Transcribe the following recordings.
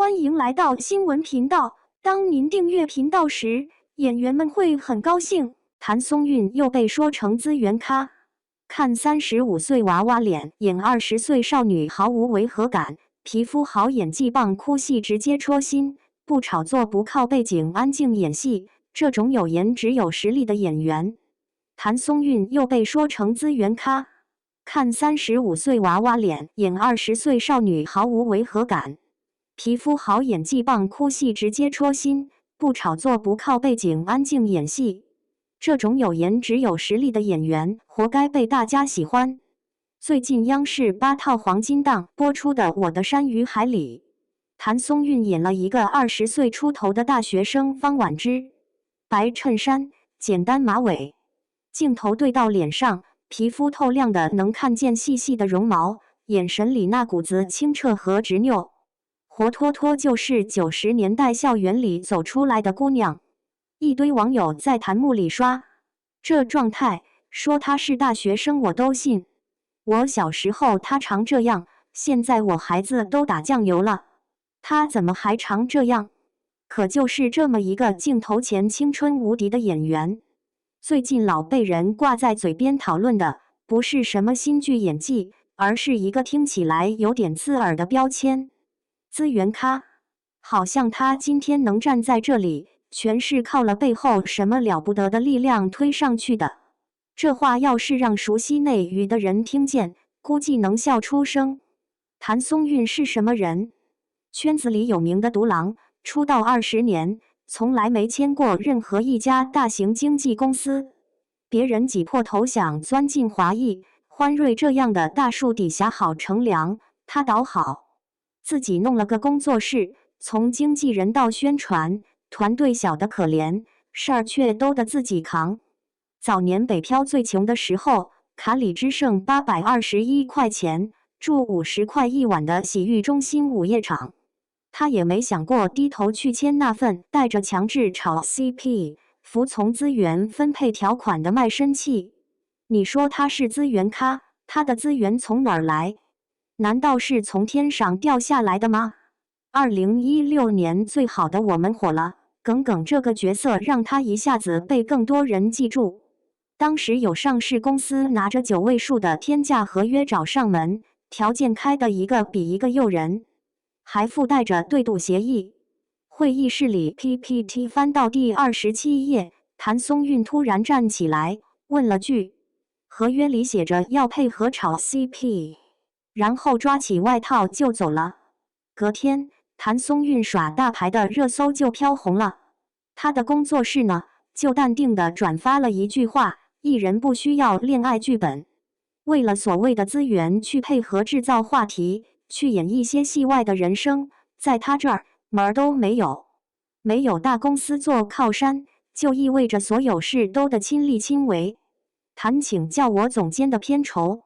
欢迎来到新闻频道。当您订阅频道时，演员们会很高兴。谭松韵又被说成资源咖，看35岁娃娃脸，演20岁少女毫无违和感，皮肤好，演技棒，哭戏直接戳心，不炒作不靠背景，安静演戏，这种有颜值有实力的演员。谭松韵又被说成资源咖，看35岁娃娃脸，演20岁少女毫无违和感，皮肤好，演技棒，哭戏直接戳心，不炒作不靠背景，安静演戏，这种有颜值有实力的演员，活该被大家喜欢。最近央视8套黄金档播出的《我的山与海》里，谭松韵演了一个20岁出头的大学生方婉之，白衬衫，简单马尾，镜头对到脸上，皮肤透亮的能看见细细的绒毛，眼神里那股子清澈和执拗，活脱脱就是90年代校园里走出来的姑娘。一堆网友在弹幕里刷，这状态，说他是大学生我都信。我小时候他常这样，现在我孩子都打酱油了，他怎么还常这样？可就是这么一个镜头前青春无敌的演员。最近老被人挂在嘴边讨论的，不是什么新剧演技，而是一个听起来有点刺耳的标签——资源咖。好像他今天能站在这里，全是靠了背后什么了不得的力量推上去的。这话要是让熟悉内娱的人听见，估计能笑出声。谭松韵是什么人？圈子里有名的独狼，出道20年，从来没签过任何一家大型经纪公司。别人挤破头想钻进华谊、欢瑞这样的大树底下好乘凉，他倒好，自己弄了个工作室，从经纪人到宣传，团队小得可怜，事儿却都得自己扛。早年北漂最穷的时候，卡里只剩821块钱，住50块一晚的洗浴中心午夜场。他也没想过低头去签那份带着强制炒 CP、服从资源分配条款的卖身契。你说他是资源咖，他的资源从哪儿来？难道是从天上掉下来的吗？2016年最好的我们火了，耿耿这个角色让他一下子被更多人记住。当时有上市公司拿着9位数的天价合约找上门，条件开的一个比一个诱人，还附带着对赌协议。会议室里 PPT 翻到第27页，谭松韵突然站起来，问了句：“合约里写着要配合炒 CP。”然后抓起外套就走了。隔天，谭松韵耍大牌的热搜就飘红了。他的工作室呢，就淡定地转发了一句话：艺人不需要恋爱剧本。为了所谓的资源去配合制造话题，去演一些戏外的人生，在他这儿门儿都没有。没有大公司做靠山，就意味着所有事都得亲力亲为。谭请叫我总监的片酬，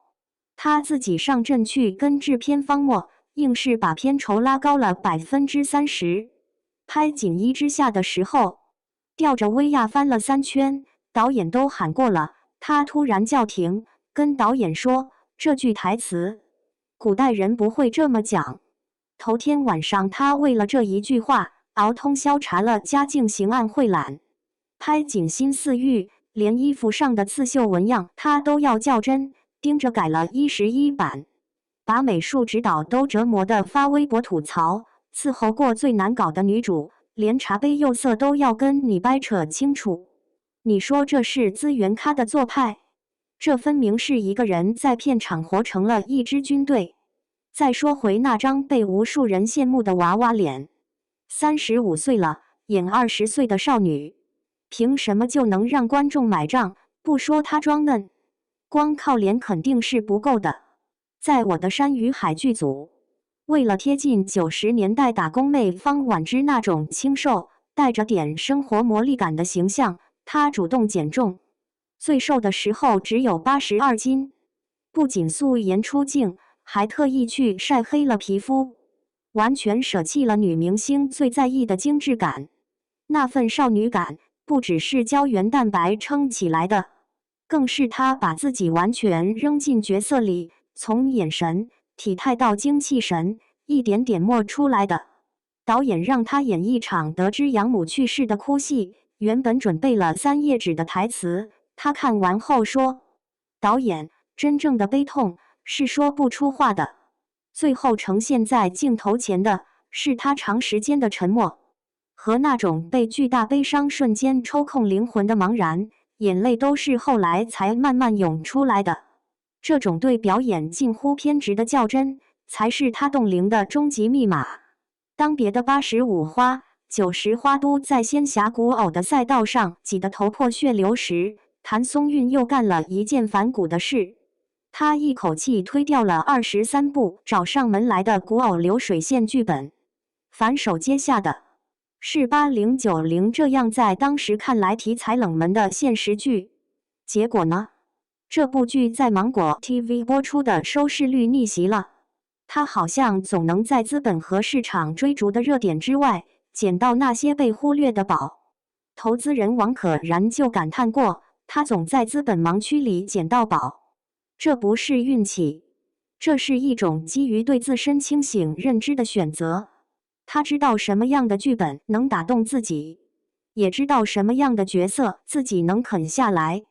他自己上阵去跟制片方磨，硬是把片酬拉高了30%。拍《锦衣之下》的时候，吊着威亚翻了3圈，导演都喊过了，他突然叫停，跟导演说这句台词，古代人不会这么讲。头天晚上他为了这一句话，熬通宵查了嘉靖刑案汇览。拍《锦心似玉》，连衣服上的刺绣纹样他都要较真，盯着改了11版，把美术指导都折磨得发微博吐槽，伺候过最难搞的女主，连茶杯釉色都要跟你掰扯清楚。你说这是资源咖的做派？这分明是一个人在片场活成了一支军队。再说回那张被无数人羡慕的娃娃脸，35岁了，演20岁的少女，凭什么就能让观众买账？不说她装嫩，光靠脸肯定是不够的。在我的山与海剧组，为了贴近90年代打工妹方婉之那种清瘦、带着点生活魔力感的形象，她主动减重，最瘦的时候只有82斤，不仅素颜出镜，还特意去晒黑了皮肤，完全舍弃了女明星最在意的精致感。那份少女感，不只是胶原蛋白撑起来的，更是她把自己完全扔进角色里，从眼神、体态到精气神，一点点磨出来的。导演让他演一场得知养母去世的哭戏，原本准备了3页纸的台词，他看完后说：“导演，真正的悲痛是说不出话的。”最后呈现在镜头前的是他长时间的沉默，和那种被巨大悲伤瞬间抽空灵魂的茫然，眼泪都是后来才慢慢涌出来的。这种对表演近乎偏执的较真，才是他冻龄的终极密码。当别的85花、90花都在仙侠古偶的赛道上挤得头破血流时，谭松韵又干了一件反骨的事。他一口气推掉了23部找上门来的古偶流水线剧本，反手接下的是80、90这样在当时看来题材冷门的现实剧。结果呢？这部剧在芒果 TV 播出的收视率逆袭了。他好像总能在资本和市场追逐的热点之外，捡到那些被忽略的宝。投资人王可然就感叹过，他总在资本盲区里捡到宝。这不是运气，这是一种基于对自身清醒认知的选择。他知道什么样的剧本能打动自己，也知道什么样的角色自己能啃下来。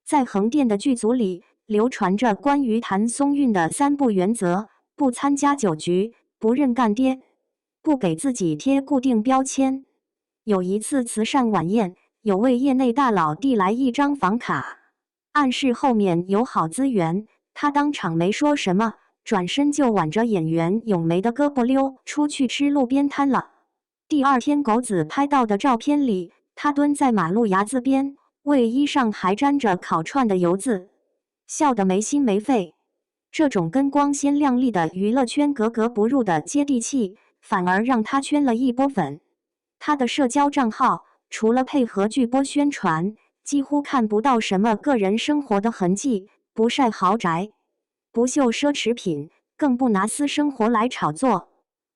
在横店的剧组里，流传着关于谭松韵的3不原则：不参加酒局，不认干爹，不给自己贴固定标签。有一次慈善晚宴，有位业内大佬递来一张房卡，暗示后面有好资源，他当场没说什么，转身就挽着演员咏梅的胳膊溜出去吃路边摊了。第二天狗子拍到的照片里，他蹲在马路牙子边，卫衣上还沾着烤串的油渍，笑得没心没肺。这种跟光鲜亮丽的娱乐圈格格不入的接地气，反而让他圈了一波粉。他的社交账号除了配合剧播宣传，几乎看不到什么个人生活的痕迹，不晒豪宅，不秀奢侈品，更不拿私生活来炒作。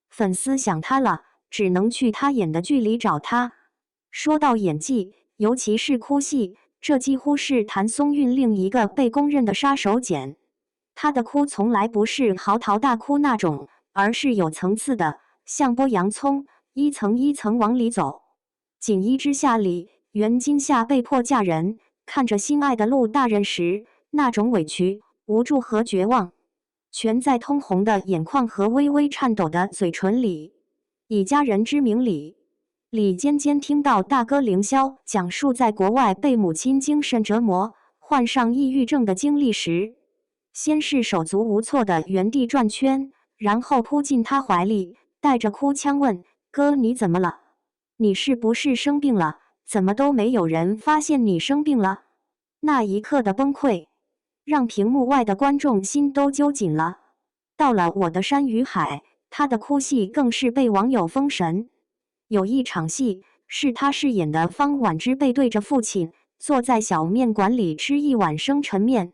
粉丝想他了，只能去他演的剧里找他。说到演技，尤其是哭戏，这几乎是谭松韵另一个被公认的杀手锏。他的哭从来不是嚎啕大哭那种，而是有层次的，像剥洋葱，一层一层往里走。锦衣之下里，袁今夏被迫嫁人，看着心爱的陆大人时，那种委屈、无助和绝望，全在通红的眼眶和微微颤抖的嘴唇里。以家人之名里，李尖尖听到大哥凌霄讲述在国外被母亲精神折磨、患上抑郁症的经历时，先是手足无措的原地转圈，然后扑进他怀里，带着哭腔问：“哥，你怎么了？你是不是生病了？怎么都没有人发现你生病了？”那一刻的崩溃，让屏幕外的观众心都揪紧了。到了我的山与海，他的哭戏更是被网友封神。有一场戏是他饰演的方婉之背对着父亲，坐在小面馆里吃一碗生抻面。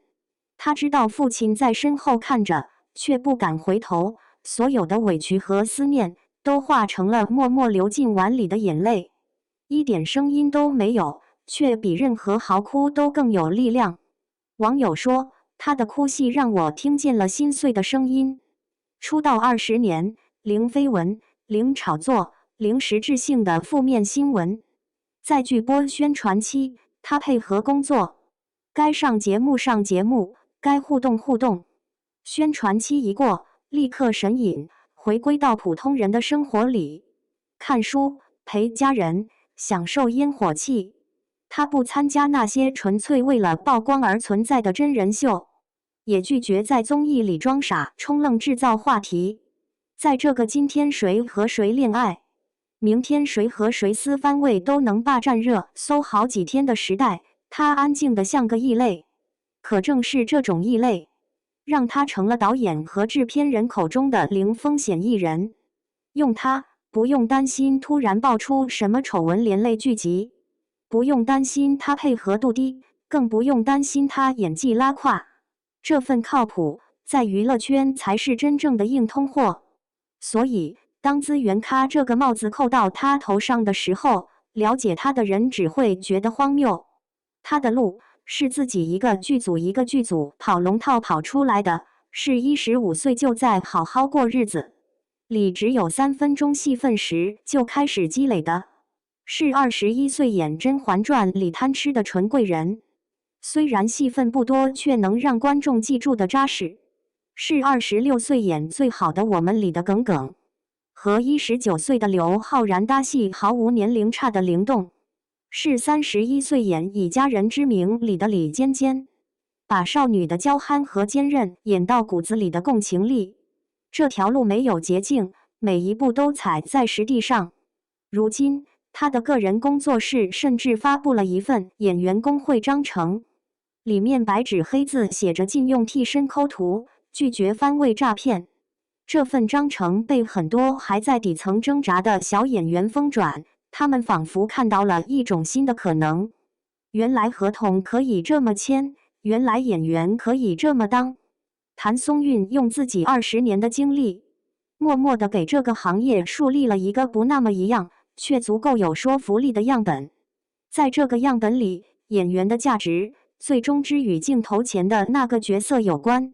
他知道父亲在身后看着，却不敢回头，所有的委屈和思念都化成了默默流进碗里的眼泪，一点声音都没有，却比任何嚎哭都更有力量。网友说，他的哭戏让我听见了心碎的声音。出道20年，零绯闻，零炒作，零实质性的负面新闻。在剧播宣传期，他配合工作，该上节目上节目，该互动互动。宣传期一过，立刻神隐，回归到普通人的生活里，看书，陪家人，享受烟火气。他不参加那些纯粹为了曝光而存在的真人秀，也拒绝在综艺里装傻充愣制造话题。在这个今天谁和谁恋爱，明天谁和谁撕番位都能霸占热搜好几天的时代，他安静得像个异类。可正是这种异类，让他成了导演和制片人口中的零风险艺人。用他，不用担心突然爆出什么丑闻连累剧集，不用担心他配合度低，更不用担心他演技拉胯。这份靠谱，在娱乐圈才是真正的硬通货。所以，当资源咖这个帽子扣到他头上的时候，了解他的人只会觉得荒谬。他的路是自己一个剧组一个剧组跑龙套跑出来的，是15岁就在好好过日子。里只有3分钟戏份时就开始积累的，是21岁演《甄嬛传》里贪吃的纯贵人。虽然戏份不多，却能让观众记住的扎实。是26岁演《最好的我们》里的耿耿，和19岁的刘昊然搭戏毫无年龄差的灵动。是31岁演《以家人之名》里的李尖尖，把少女的娇憨和坚韧演到骨子里的共情力。这条路没有捷径，每一步都踩在实地上。如今，他的个人工作室甚至发布了一份演员工会章程，里面白纸黑字写着禁用替身抠图，拒绝番位诈骗。这份章程被很多还在底层挣扎的小演员疯转，他们仿佛看到了一种新的可能。原来合同可以这么签，原来演员可以这么当。谭松韵用自己20年的经历，默默地给这个行业树立了一个不那么一样，却足够有说服力的样本。在这个样本里，演员的价值最终只与镜头前的那个角色有关。